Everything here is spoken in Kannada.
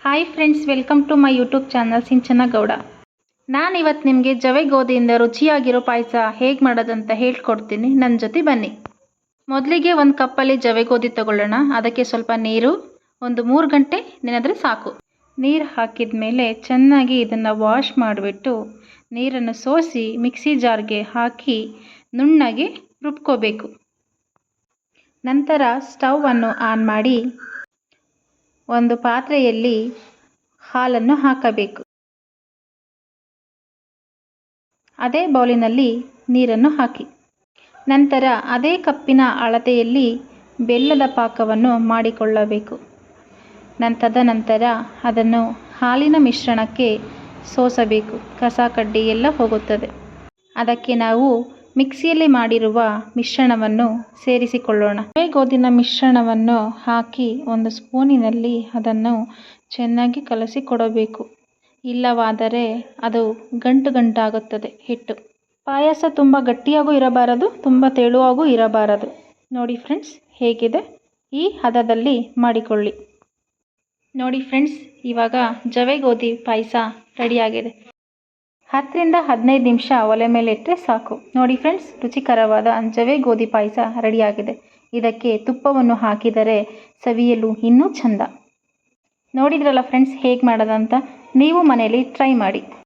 Hi friends, welcome to my YouTube channel Sinchana Gowda. ನಾನಿವತ್ತು ನಿಮಗೆ ಜವೆ ಗೋಧಿಯಿಂದ ರುಚಿಯಾಗಿರೋ ಪಾಯಸ ಹೇಗೆ ಮಾಡೋದಂತ ಹೇಳ್ಕೊಡ್ತೀನಿ. ನನ್ನ ಜೊತೆ ಬನ್ನಿ. ಮೊದಲಿಗೆ ಒಂದು ಕಪ್ಪಲ್ಲಿ ಜವೆ ಗೋಧಿ ತಗೊಳ್ಳೋಣ. ಅದಕ್ಕೆ ಸ್ವಲ್ಪ ನೀರು, ಒಂದು 3 ಗಂಟೆ ನೆನೆದ್ರೆ ಸಾಕು. ನೀರು ಹಾಕಿದ ಮೇಲೆ ಚೆನ್ನಾಗಿ ಇದನ್ನು ವಾಶ್ ಮಾಡಿಬಿಟ್ಟು ನೀರನ್ನು ಸೋಸಿ ಮಿಕ್ಸಿ ಜಾರ್ಗೆ ಹಾಕಿ ನುಣ್ಣಗೆ ರುಬ್ಕೋಬೇಕು. ನಂತರ ಸ್ಟವನ್ನು ಆನ್ ಮಾಡಿ ಒಂದು ಪಾತ್ರೆಯಲ್ಲಿ ಹಾಲನ್ನು ಹಾಕಬೇಕು. ಅದೇ ಬೌಲಿನಲ್ಲಿ ನೀರನ್ನು ಹಾಕಿ. ನಂತರ ಅದೇ ಕಪ್ಪಿನ ಅಳತೆಯಲ್ಲಿ ಬೆಲ್ಲದ ಪಾಕವನ್ನು ಮಾಡಿಕೊಳ್ಳಬೇಕು. ತದನಂತರ ಅದನ್ನು ಹಾಲಿನ ಮಿಶ್ರಣಕ್ಕೆ ಸೋಸಬೇಕು. ಕಸ ಕಡ್ಡಿ ಎಲ್ಲ ಹೋಗುತ್ತದೆ. ಅದಕ್ಕೆ ನಾವು ಮಿಕ್ಸಿಯಲ್ಲಿ ಮಾಡಿರುವ ಮಿಶ್ರಣವನ್ನು ಸೇರಿಸಿಕೊಳ್ಳೋಣ. ಜವೆ ಗೋಧಿನ ಮಿಶ್ರಣವನ್ನು ಹಾಕಿ ಒಂದು ಸ್ಪೂನಿನಲ್ಲಿ ಅದನ್ನು ಚೆನ್ನಾಗಿ ಕಲಸಿಕೊಡಬೇಕು. ಇಲ್ಲವಾದರೆ ಅದು ಗಂಟು ಗಂಟಾಗುತ್ತದೆ ಹಿಟ್ಟು. ಪಾಯಸ ತುಂಬ ಗಟ್ಟಿಯಾಗೂ ಇರಬಾರದು, ತುಂಬ ತೆಳುವಾಗೂ ಇರಬಾರದು. ನೋಡಿ ಫ್ರೆಂಡ್ಸ್, ಹೇಗಿದೆ ಈ ಹದದಲ್ಲಿ ಮಾಡಿಕೊಳ್ಳಿ. ನೋಡಿ ಫ್ರೆಂಡ್ಸ್, ಇವಾಗ ಜವೆ ಗೋಧಿ ಪಾಯಸ ರೆಡಿಯಾಗಿದೆ. 10 ರಿಂದ 15 ನಿಮಿಷ ಒಲೆ ಮೇಲೆ ಇಟ್ಟರೆ ಸಾಕು. ನೋಡಿ ಫ್ರೆಂಡ್ಸ್, ರುಚಿಕರವಾದ ಜವೆ ಗೋಧಿ ಪಾಯಸ ರೆಡಿಯಾಗಿದೆ. ಇದಕ್ಕೆ ತುಪ್ಪವನ್ನು ಹಾಕಿದರೆ ಸವಿಯಲು ಇನ್ನೂ ಚಂದ. ನೋಡಿದ್ರಲ್ಲ ಫ್ರೆಂಡ್ಸ್, ಹೇಗೆ ಮಾಡೋದಂತ. ನೀವು ಮನೆಯಲ್ಲಿ ಟ್ರೈ ಮಾಡಿ.